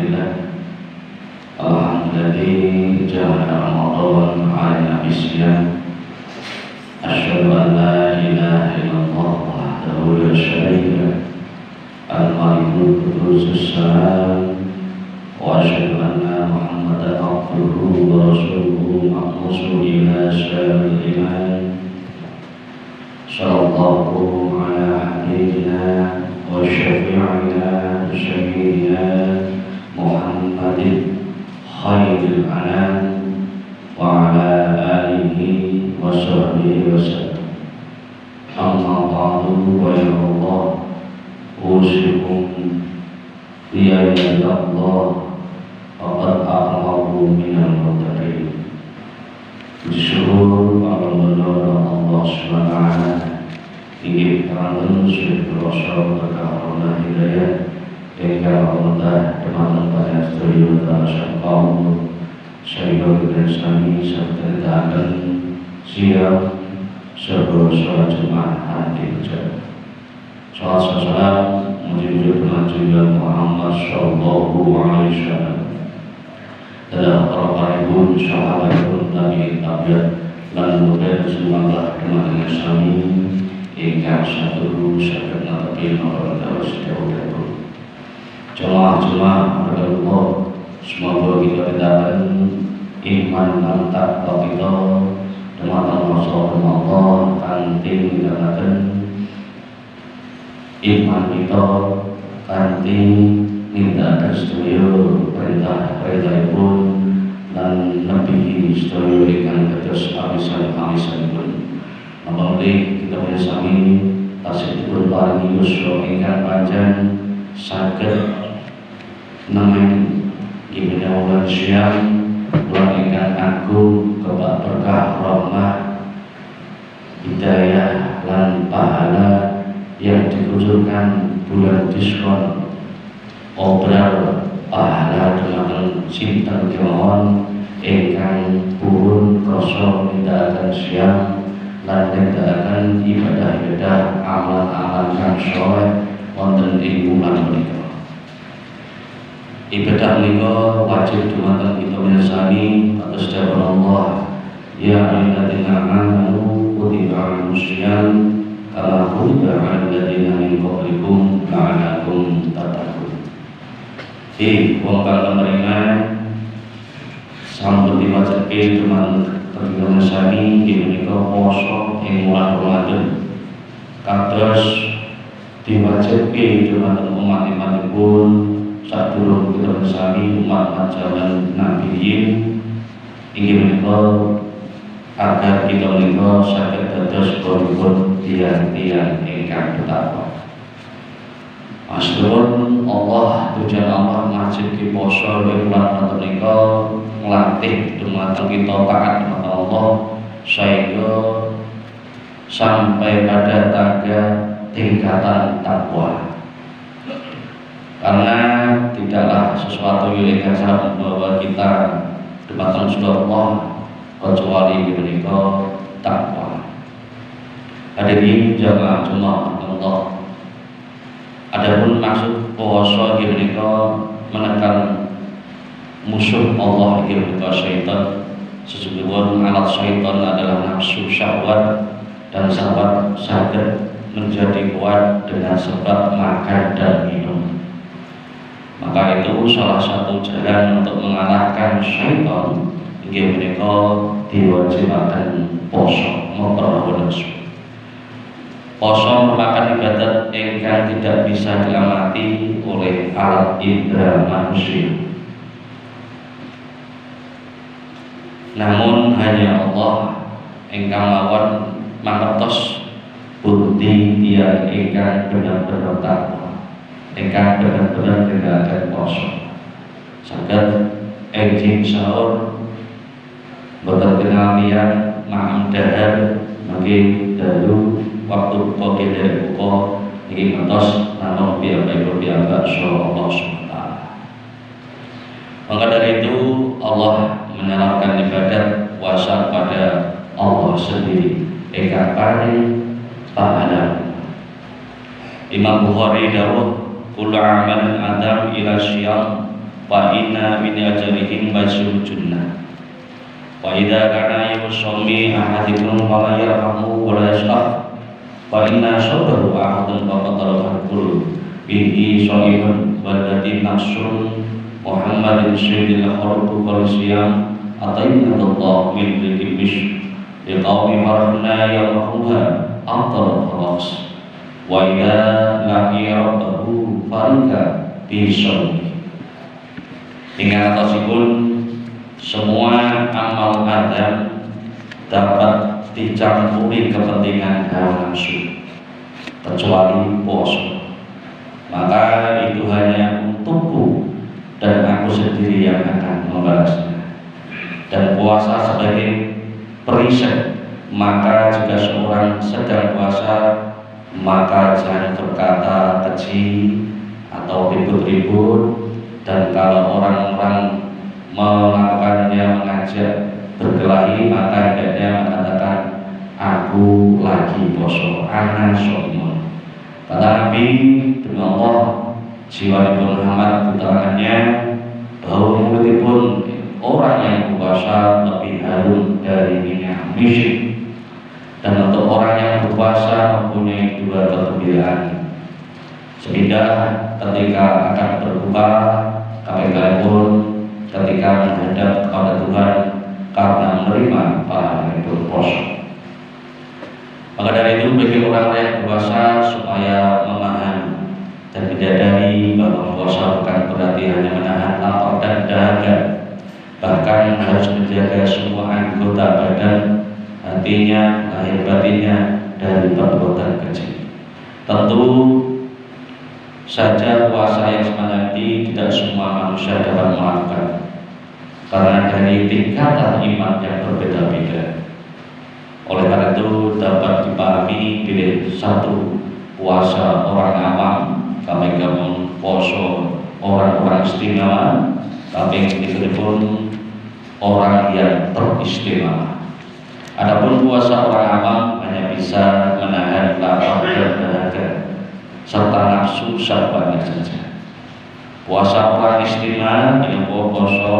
لله الذي جعل رمضان علينا بالصيام. أشهد أن لا إله إلا الله وحده لا شريك له الملك القدوس السلام، وأشهد أن محمدا عبده ورسوله مبعوث إلى شام الإيمان. صلى الله على حبيبنا وشفيعنا سيدنا محمد خير الأنام وعلى آله وصحبه وسلم. أما بعد فيا الله أوصيكم بعبادة الله فقد أقرب من المتقين. Disuruh Allah SWT ingin kalangan sudah berosok berkahormah hidayah hingga Allah teman-teman pada studio dan kaum saya dan sami serta dan siap sebelum sholat Jumat hari kerja. Salam menuju Nabi Muhammad Sallallahu Alaihi Wasallam. Dalam para ibu sahabat Nabi Tabiat dan mudah semangat teman-teman sami hingga satu sahabat Nabi Muhammad Sallallahu. Jemaah Allah, semoga kita dapatkan iman mantap kita teman-teman Allah kanting dapatkan iman kita kanting minta setuju perintah pun dan lebih setuju dengan kertas amisan pun. Apalagi kita bersami tasik pun paling Yusuf ingkang panjang sakit namanya gimana bulan siang bulan ingkang agung kebak berkah rahmah hidayah dan pahala yang dikucurkan bulan diskon obral pahala dengan cinta kemauan ingkang purun kosong tindakan siang lan tindakan ibadah-ibadah amal-amal kang soleh wonten ing bulan menika. Ibadah menika wajib dumateng kita mirsani atas dawuh Allah, ya ayyuhalladzina amanu kutiba alaikumusiyam kama kutiba alal ladzina min qablikum la'allakum tattaqun. Wong kang beriman sampun diwajibke dumateng kita mirsani inggih menika poso ing wulan Ramadan. Kados diwajibke dumateng umat-umatipun sadurung kita bersami umat zaman nabiyin inggih menika agar kita menika saged dados pun tiang-tiang ingkang bertakwa. Masyaallah Allah tujuan Allah ngajibke poso ing bulan Ramadan menika nglatih dumateng kita taat kepada Allah sehingga sampai pada tangga tingkatan takwa. Karena tidaklah sesuatu yang akan membawa kita dumateng surga Allah kecuali menika takwa. Hadirin jamaah Allah. Adapun maksud puasa menika menekan musuh Allah menika syaitan. Sesungguhnya alat syaitan adalah nafsu syahwat dan syahwat saged menjadi kuat dengan sebab makan dan minum. Maka itu salah satu jalan untuk mengalahkan syaitan inggih menika diwajibkan poso memperlawan nafsu. Poso merupakan ibadat ingkang tidak bisa diamati oleh alat indera manusia. Namun hanya Allah ingkang mawon mangertos bukti dia ingkang benar-benar takwa. Ingkang benar-benar nindakaken poso saged enjing sahur boten kenal tiyang ma'am dahar mangke dalu waktu buka dari buka iki ngantos namung piyambak Allah SWT. Maka dari itu Allah menyalahkan ibadat puasa pada Allah sendiri ingkang paling pahala. Imam Bukhari dawuh kullu amalin adam ila syiyam fa inna min ajrihim basyul junnah. Wa idza kana yusalli ahadikum fala yarhamu wa la yashrah fa inna sabahu ahadun faqatalahu al-qulub bihi shaibun walladhi nafsun Muhammadin sayyidil kharuq wal siyam atayna Allah min dhikri mish liqawmi farahna yawmahuha antar khalas wa idza laqiya rabbahu farika bi syarri. Hingga atasipun semua amal Adam dapat dicampuri kepentingan hawa nafsu kecuali puasa, maka itu hanya untukku dan aku sendiri yang akan membalasnya. Dan puasa sebagai perisai, maka jika seorang sedang puasa maka jangan berkata keji atau ribut-ribut, dan kalau orang-orang melakukannya mengajak berkelahi maka hendaknya mengatakan aku lagi poso, ana shaimun. Kata Nabi, demi Allah jiwa Muhammad keterangannya bau mulutipun orang yang berpuasa lebih harum dari minyak misik, dan untuk orang yang berpuasa mempunyai dua kegembiraan. Sepindah ketika akan berbuka, kami pun ketika menghadap kepada Tuhan karena menerima para yang berpuasa. Maka dari itu bagi orang yang berpuasa supaya memahami dan menyadari bahwa puasa bukan berarti hanya menahan lapar dan dahaga, bahkan harus menjaga semua anggota badan, hatinya, lahir batinnya dari perbuatan keji. Tentu saja puasa yang semacam ini tidak semua manusia dapat melakukan, karena dari tingkatan iman yang berbeda-beda. Oleh karena itu dapat dipahami pilih satu puasa orang awam, kami gabung poso orang-orang istimewa, tapi itu pun orang yang teristimewa. Adapun puasa orang awam hanya bisa menahan lapar dan dahaga serta nafsu syahwatnya saja. Puasa orang istimewa dengan puasa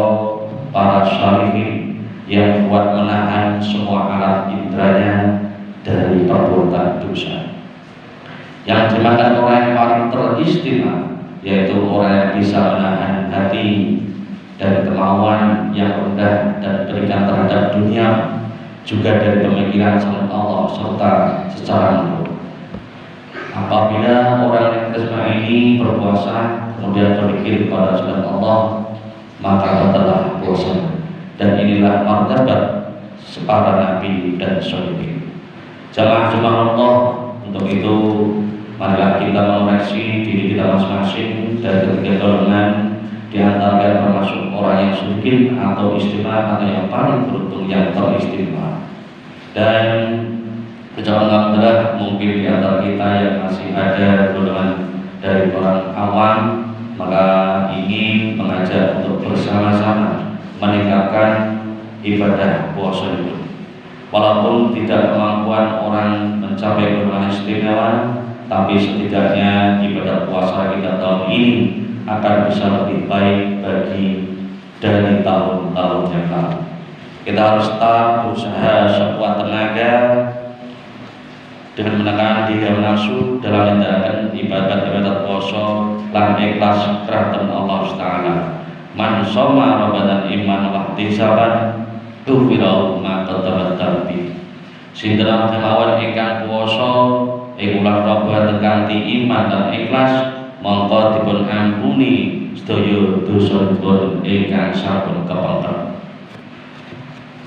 para syarihin yang kuat menahan semua alat indranya dari perbuatan dosa. Yang dimakan orang yang paling teristimewa yaitu orang yang bisa menahan hati dan kemauan yang rendah dan berikan terhadap dunia, juga dari pemikiran selain Allah serta secara menurut. Apabila orang yang tersebut ini berpuasa kemudian berpikir kepada selain Allah, maka telah puasa. Dan inilah martabat para nabi dan sholihin. Jamaah Allah, untuk itu marilah kita mengoreksi diri kita masing-masing dari ketiga golongan, di antara termasuk orang yang sedikit atau istimewa atau yang paling beruntung yang teristimewa. Dan alhamdulillah mungkin di antara kita yang masih ada golongan dari orang awam, maka ingin mengajak untuk bersama-sama meningkatkan ibadah puasa itu. Walaupun tidak kemampuan orang mencapai golongan istimewa, tapi setidaknya ibadah puasa kita tahun ini akan bisa lebih baik bagi dari tahun-tahun yang lalu. Kita harus tetap berusaha sekuat tenaga dengan menekan diri nafsu dalam menjalankan ibadat puasa lan ikhlas kerana Allah Taala. Man shoma ramadan iman wa ihtisaban tughfirau ma qaddamat bi. Sinten kemawon ingkang puasa ing bulan Ramadan kanthi iman dan ikhlas, mongko dipun ampuni sedaya dosa-dosa ingkang sampun kepengker.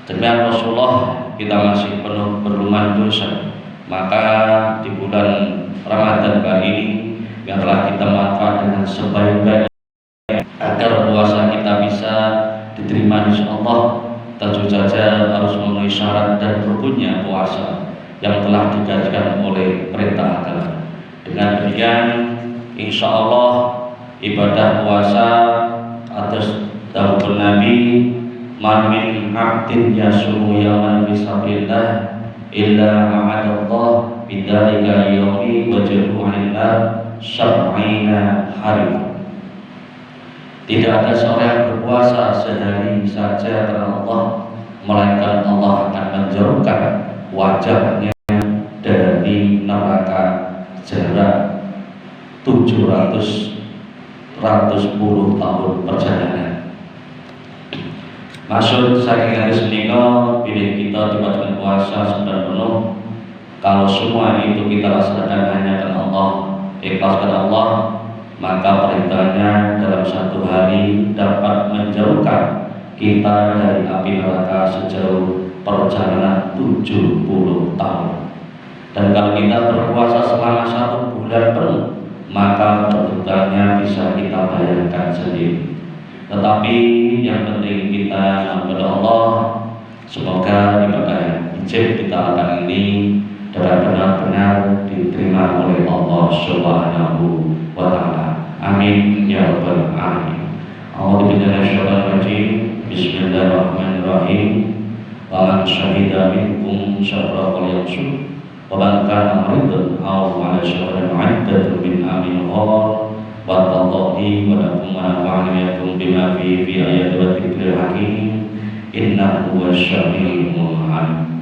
Demi Rasulullah kita masih penuh berlumah dosa, maka di bulan Ramadan kali ini biarlah kita manfaat dengan sebaik-baiknya agar puasa kita bisa diterima insyaallah. Tentu saja harus memenuhi syarat dan rukunnya puasa yang telah digariskan oleh perintah agama. Dengan demikian insyaallah ibadah puasa atas dawuh Nabi, man min abdin yasumu yawman fisabilillah illa ma'adallah bidzalika yawmi wajhu 'anillah sab'ina hari. Tidak ada seorang yang berpuasa sehari saja karena Allah, melainkan Allah akan menjauhkan wajahnya dari neraka jarak 710 tahun perjalanan. Maksud saking hadis menika bila kita dibacakan puasa sedang penuh, kalau semua itu kita laksanakan hanya karena Allah, ikhlas karena Allah, maka perintahnya dalam satu hari dapat menjauhkan kita dari api neraka sejauh perjalanan 70 tahun. Dan kalau kita berpuasa selama 1 bulan penuh, maka perintahnya bisa kita bayangkan sendiri. Tetapi yang penting kita kepada Allah, semoga ibadah yang ijib kita lakukan ini dapat benar-benar diterima oleh Allah Subhanahu wa Ta'ala. Amin ya rabbal alamin. A'udzubillahi minasyaitonir rajim. Bismillahirrahmanirrahim. Wa man syahida minkum syahra falyasum wa man kana maridan aw ala syahrin 'iddatun min amin Allah wa tadhi wa lakum wa nafa'ani bima fi ayati wa dzikril hakim innahu wasyami'ul alim.